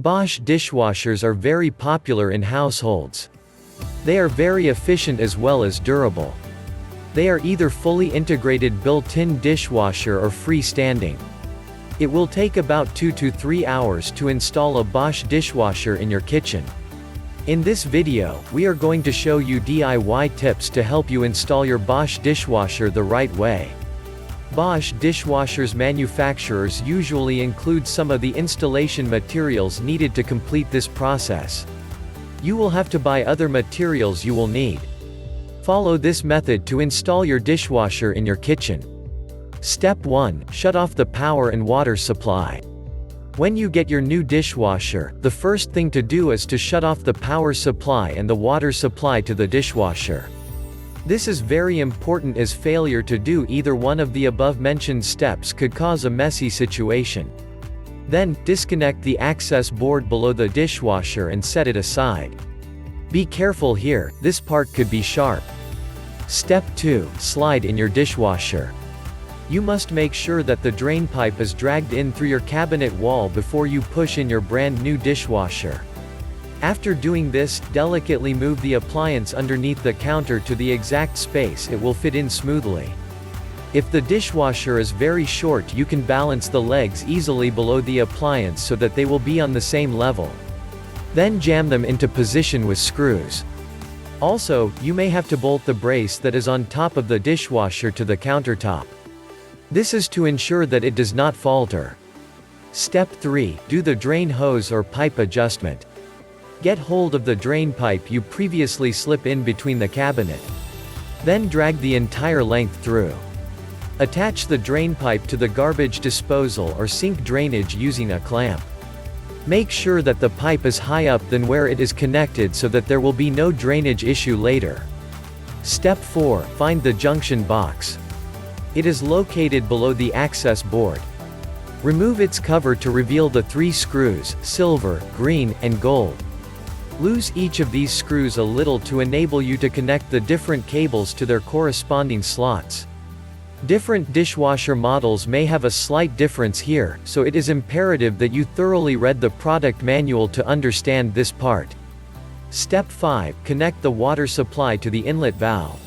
Bosch dishwashers are very popular in households. They are very efficient as well as durable. They are either fully integrated built-in dishwasher or freestanding. It will take about 2 to 3 hours to install a Bosch dishwasher in your kitchen. In this video, we are going to show you DIY tips to help you install your Bosch dishwasher the right way. Bosch dishwashers manufacturers usually include some of the installation materials needed to complete this process. You will have to buy other materials you will need. Follow this method to install your dishwasher in your kitchen. Step 1. Shut off the power and water supply. When you get your new dishwasher, the first thing to do is to shut off the power supply and the water supply to the dishwasher. This is very important as failure to do either one of the above-mentioned steps could cause a messy situation. Then, disconnect the access board below the dishwasher and set it aside. Be careful here, this part could be sharp. Step 2. Slide in your dishwasher. You must make sure that the drain pipe is dragged in through your cabinet wall before you push in your brand new dishwasher. After doing this, delicately move the appliance underneath the counter to the exact space it will fit in smoothly. If the dishwasher is very short, you can balance the legs easily below the appliance so that they will be on the same level. Then jam them into position with screws. Also, you may have to bolt the brace that is on top of the dishwasher to the countertop. This is to ensure that it does not falter. Step 3. Do the drain hose or pipe adjustment. Get hold of the drain pipe you previously slip in between the cabinet. Then drag the entire length through. Attach the drain pipe to the garbage disposal or sink drainage using a clamp. Make sure that the pipe is high up than where it is connected so that there will be no drainage issue later. Step 4. Find the junction box. It is located below the access board. Remove its cover to reveal the 3 screws, silver, green, and gold. Loose each of these screws a little to enable you to connect the different cables to their corresponding slots. Different dishwasher models may have a slight difference here, so it is imperative that you thoroughly read the product manual to understand this part. Step 5. Connect the water supply to the inlet valve.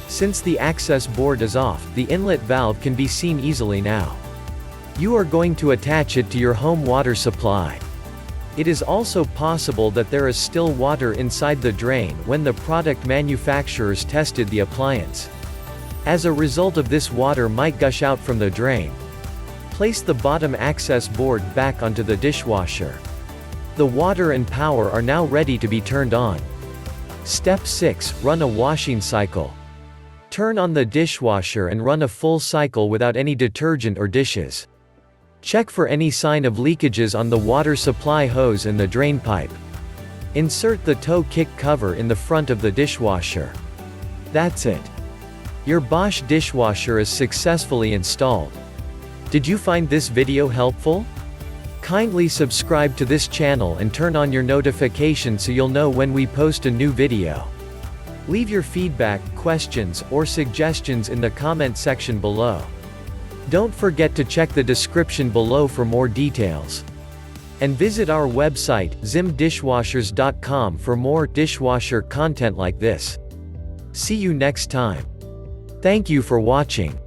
Since the access board is off, the inlet valve can be seen easily now. You are going to attach it to your home water supply. It is also possible that there is still water inside the drain when the product manufacturers tested the appliance. As a result of this, water might gush out from the drain. Place the bottom access board back onto the dishwasher. The water and power are now ready to be turned on. Step 6. Run a washing cycle. Turn on the dishwasher and run a full cycle without any detergent or dishes. Check for any sign of leakages on the water supply hose and the drain pipe. Insert the toe kick cover in the front of the dishwasher. That's it. Your Bosch dishwasher is successfully installed. Did you find this video helpful? Kindly subscribe to this channel and turn on your notification so you'll know when we post a new video. Leave your feedback, questions, or suggestions in the comment section below. Don't forget to check the description below for more details. And visit our website, zimdishwashers.com, for more dishwasher content like this. See you next time. Thank you for watching.